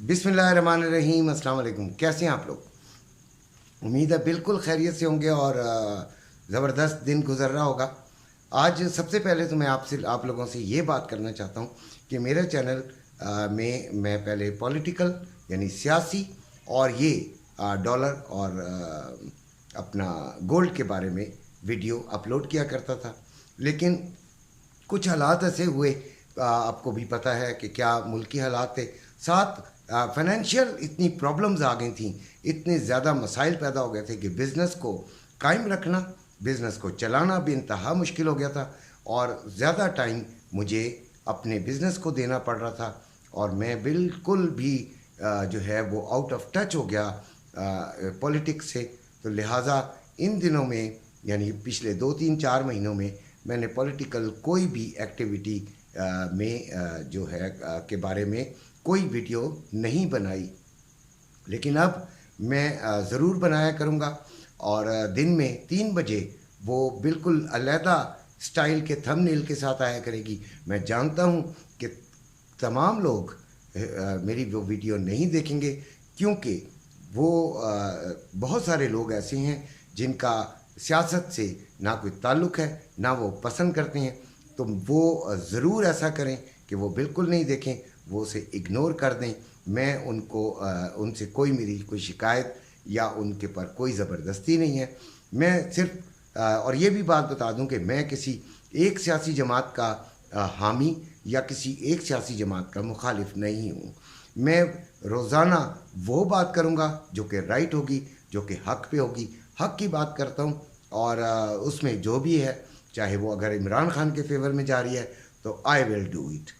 बिस्मिल्लाहिर्रहमानिर्रहीम। अस्सलाम वालेकुम। कैसे हैं आप लोग? उम्मीद है बिल्कुल खैरियत से होंगे और ज़बरदस्त दिन गुजर रहा होगा। आज सबसे पहले तो मैं आप लोगों से ये बात करना चाहता हूँ कि मेरे चैनल में मैं पहले पॉलिटिकल यानी सियासी और ये डॉलर और अपना गोल्ड के बारे में वीडियो अपलोड किया करता था। लेकिन कुछ हालात ऐसे हुए, आपको भी पता है कि क्या मुल्की हालात थे, साथ फाइनेंशियल इतनी प्रॉब्लम्स आ गई थी, इतने ज़्यादा मसाइल पैदा हो गए थे कि बिज़नेस को कायम रखना, बिज़नेस को चलाना भी इंतहा मुश्किल हो गया था और ज़्यादा टाइम मुझे अपने बिज़नेस को देना पड़ रहा था और मैं बिल्कुल भी जो है वो आउट ऑफ टच हो गया पॉलिटिक्स से। तो लिहाजा इन दिनों में यानी पिछले 2 3 4 महीनों में मैंने पॉलिटिकल कोई भी एक्टिविटी में जो है के बारे में कोई वीडियो नहीं बनाई। लेकिन अब मैं ज़रूर बनाया करूँगा और दिन में 3 बजे वो बिल्कुल अलहदा स्टाइल के थंबनेल के साथ आया करेगी। मैं जानता हूँ कि तमाम लोग मेरी वो वीडियो नहीं देखेंगे क्योंकि वो बहुत सारे लोग ऐसे हैं जिनका सियासत से ना कोई ताल्लुक़ है, ना वो पसंद करते हैं। तो वो ज़रूर ऐसा करें कि वो बिल्कुल नहीं देखें, वो उसे इग्नोर कर दें। मैं उनको उनसे कोई मेरी कोई शिकायत या उनके पर कोई ज़बरदस्ती नहीं है। मैं सिर्फ और ये भी बात बता दूं कि मैं किसी एक सियासी जमात का हामी या किसी एक सियासी जमात का मुखालिफ नहीं हूँ। मैं रोज़ाना वो बात करूँगा जो कि राइट होगी, जो कि हक़ पे होगी, हक़ की बात करता हूँ और उसमें जो भी है, चाहे वो अगर इमरान खान के फेवर में जा रही है तो आई विल डू इट,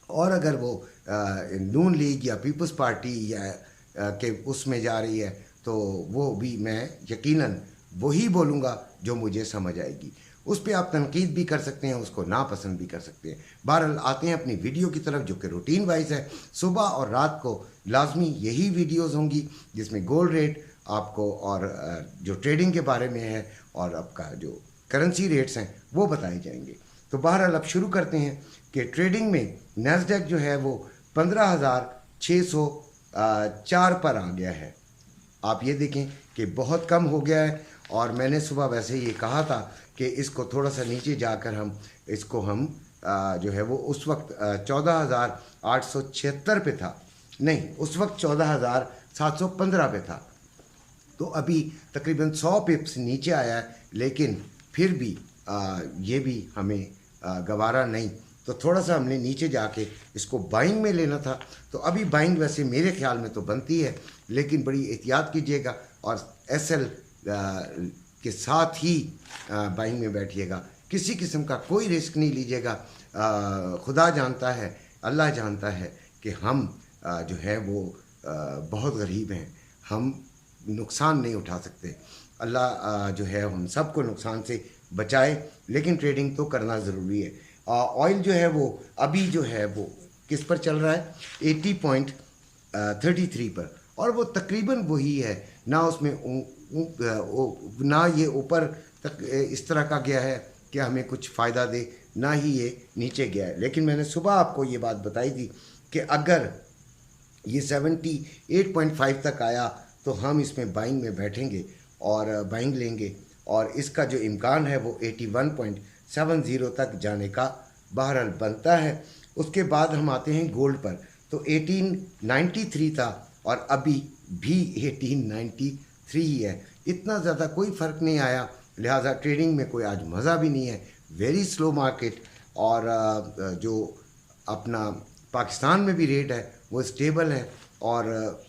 और अगर वो नून लीग या पीपल्स पार्टी या के उसमें जा रही है तो वो भी मैं यकीनन वही बोलूँगा जो मुझे समझ आएगी। उस पर आप तनकीद भी कर सकते हैं, उसको नापसंद भी कर सकते हैं। बहरहाल आते हैं अपनी वीडियो की तरफ जो कि रूटीन वाइज है। सुबह और रात को लाजमी यही वीडियोज़ होंगी जिसमें गोल्ड रेट आपको और जो ट्रेडिंग के बारे में है और आपका जो करेंसी रेट्स हैं वो बताए जाएंगे। तो बहरहाल अब शुरू करते हैं कि ट्रेडिंग में नैस्डैक जो है वो 15,604 पर आ गया है। आप ये देखें कि बहुत कम हो गया है और मैंने सुबह वैसे ये कहा था कि इसको थोड़ा सा नीचे जाकर हम जो है वो उस वक्त 14,876 पे था, नहीं उस वक्त 14,715 पे था। तो अभी तकरीबन 100 पिप्स नीचे आया है, लेकिन फिर भी ये भी हमें गवारा नहीं। तो थोड़ा सा हमने नीचे जाके इसको बाइंग में लेना था। तो अभी बाइंग वैसे मेरे ख्याल में तो बनती है, लेकिन बड़ी एहतियात कीजिएगा और एसएल के साथ ही बाइंग में बैठिएगा। किसी किस्म का कोई रिस्क नहीं लीजिएगा। खुदा जानता है, अल्लाह जानता है कि हम जो है वो बहुत गरीब हैं, हम नुकसान नहीं उठा सकते। अल्लाह जो है हम सबको नुकसान से बचाए, लेकिन ट्रेडिंग तो करना ज़रूरी है। ऑयल जो है वो अभी जो है वो किस पर चल रहा है, 80.33 पर, और वो तकरीबन वही है। ना उसमें ना ये ऊपर तक इस तरह का गया है कि हमें कुछ फ़ायदा दे, ना ही ये नीचे गया है। लेकिन मैंने सुबह आपको ये बात बताई थी कि अगर ये 78.5 तक आया तो हम इसमें बाइंग में बैठेंगे और बाइंग लेंगे, और इसका जो इम्कान है वो 81.70 तक जाने का बहरहाल बनता है। उसके बाद हम आते हैं गोल्ड पर। तो 1893 था और अभी भी 1893 ही है। इतना ज़्यादा कोई फ़र्क नहीं आया, लिहाजा ट्रेडिंग में कोई आज मज़ा भी नहीं है। Very slow market. और जो अपना पाकिस्तान में भी रेट है वो स्टेबल है, और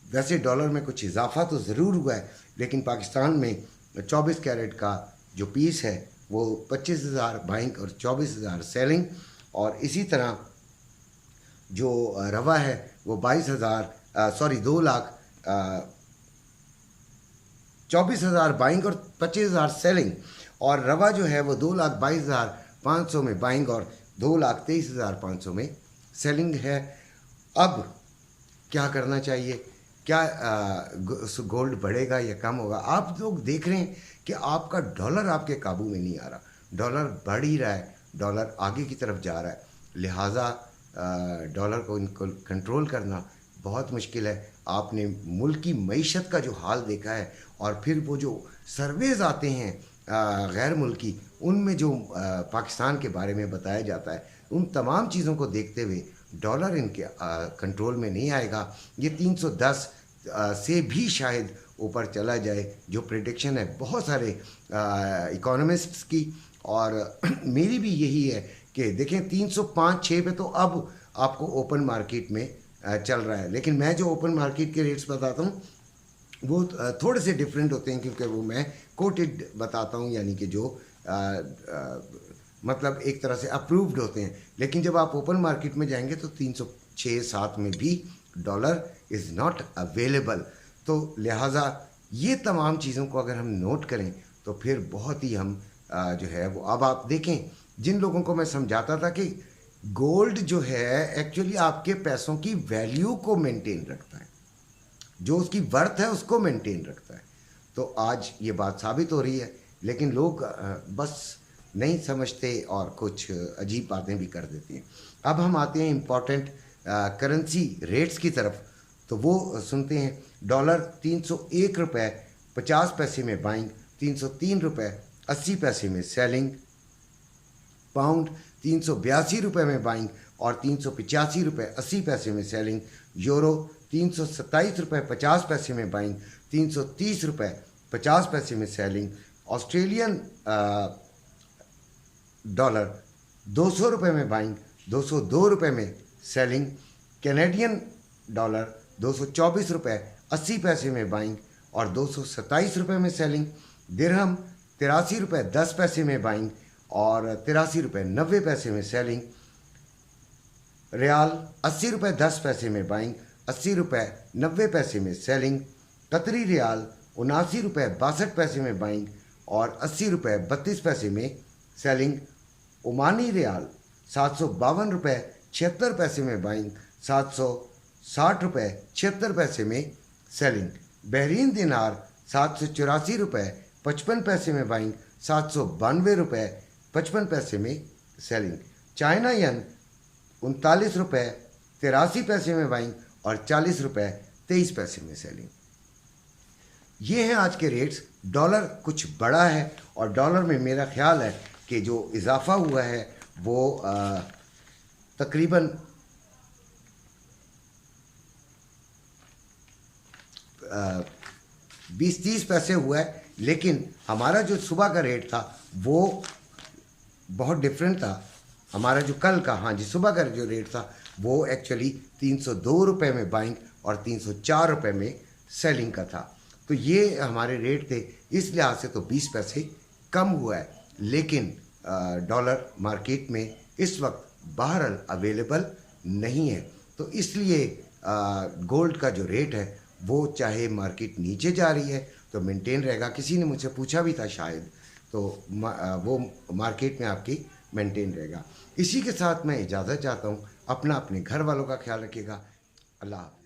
वैसे डॉलर में कुछ इजाफा तो ज़रूर हुआ है, लेकिन पाकिस्तान में 24 कैरेट का जो पीस है वो 25,000 बाइंग और 24,000 सेलिंग, और इसी तरह जो रवा है वो 2,24,000 बाइंग और 25,000 सेलिंग, और रवा जो है वो 2,22,500 में बाइंग और 2,23,500 में सेलिंग है। अब क्या करना चाहिए? क्या गोल्ड बढ़ेगा या कम होगा? आप लोग देख रहे हैं कि आपका डॉलर आपके काबू में नहीं आ रहा, डॉलर बढ़ ही रहा है, डॉलर आगे की तरफ जा रहा है। लिहाजा डॉलर को इनको कंट्रोल करना बहुत मुश्किल है। आपने मुल्क की मईशत का जो हाल देखा है, और फिर वो जो सर्वेज़ आते हैं गैर मुल्की, उनमें जो पाकिस्तान के बारे में बताया जाता है, उन तमाम चीज़ों को देखते हुए डॉलर इनके कंट्रोल में नहीं आएगा। ये 310 से भी शायद ऊपर चला जाए, जो प्रेडिक्शन है बहुत सारे इकोनॉमिस्ट्स की, और मेरी भी यही है कि देखें 305-6 पे तो अब आपको ओपन मार्केट में चल रहा है। लेकिन मैं जो ओपन मार्केट के रेट्स बताता हूँ वो थोड़े से डिफरेंट होते हैं, क्योंकि वो मैं कोटेड बताता हूँ, यानी कि जो मतलब एक तरह से अप्रूव्ड होते हैं। लेकिन जब आप ओपन मार्केट में जाएंगे तो 306-7 में भी डॉलर इज़ नॉट अवेलेबल। तो लिहाजा ये तमाम चीज़ों को अगर हम नोट करें तो फिर बहुत ही हम जो है वो, अब आप देखें जिन लोगों को मैं समझाता था कि गोल्ड जो है एक्चुअली आपके पैसों की वैल्यू को मेंटेन रखता है, जो उसकी वर्थ है उसको मेंटेन रखता है, तो आज ये बात साबित हो रही है। लेकिन लोग बस नहीं समझते और कुछ अजीब बातें भी कर देते हैं। अब हम आते हैं इम्पॉर्टेंट करेंसी रेट्स की तरफ, तो वो सुनते हैं। डॉलर 301 रुपये 50 पैसे में बाइंग, 303 रुपये 80 पैसे में सेलिंग। पाउंड 382 रुपये में बाइंग और 385 रुपये 80 पैसे में सेलिंग। यूरो 327 रुपये 50 पैसे में बाइंग, 330 रुपये 50 पैसे में सेलिंग। ऑस्ट्रेलियन डॉलर 200 रुपये में बाइंग, 202 रुपये में सेलिंग। कैनेडियन डॉलर 224 रुपये 80 पैसे में बाइंग और 227 रुपये में सेलिंग। दिरहम 83 रुपये 10 पैसे में बाइंग और 83 रुपये 90 पैसे में सेलिंग। रियाल 80 रुपये 10 पैसे में बाइंग, 80 रुपये 90 पैसे में सेलिंग। कतरी रियाल 79 रुपये 62 पैसे में बाइंग और 80 रुपये 32 पैसे में सेलिंग। ओमानी रियाल 752 रुपये 76 पैसे में बाइंग, 760 रुपये 76 पैसे में सेलिंग। बहरीन दिनार 784 रुपये 55 पैसे में बाइंग, 792 रुपये 55 पैसे में सेलिंग। चाइना यन 39 रुपये 83 पैसे में बाइंग और 40 रुपये 23 पैसे में सेलिंग। ये हैं आज के रेट्स। डॉलर कुछ बड़ा है और डॉलर में मेरा ख्याल है कि जो इजाफा हुआ है वो तकरीबन 20-30 पैसे हुआ है। लेकिन हमारा जो सुबह का रेट था वो बहुत डिफरेंट था। हमारा जो कल का, हाँ जी, सुबह का जो रेट था वो एक्चुअली 302 रुपये में बाइंग और 304 रुपये में सेलिंग का था। तो ये हमारे रेट थे। इस लिहाज से तो 20 पैसे कम हुआ है। लेकिन डॉलर मार्केट में इस वक्त बहरहाल अवेलेबल नहीं है, तो इसलिए गोल्ड का जो रेट है वो चाहे मार्केट नीचे जा रही है तो मेंटेन रहेगा। किसी ने मुझसे पूछा भी था शायद, तो वो मार्केट में आपकी मेंटेन रहेगा। इसी के साथ मैं इजाज़त चाहता हूँ। अपना अपने घर वालों का ख्याल रखिएगा। अल्लाह हाफ़िज़।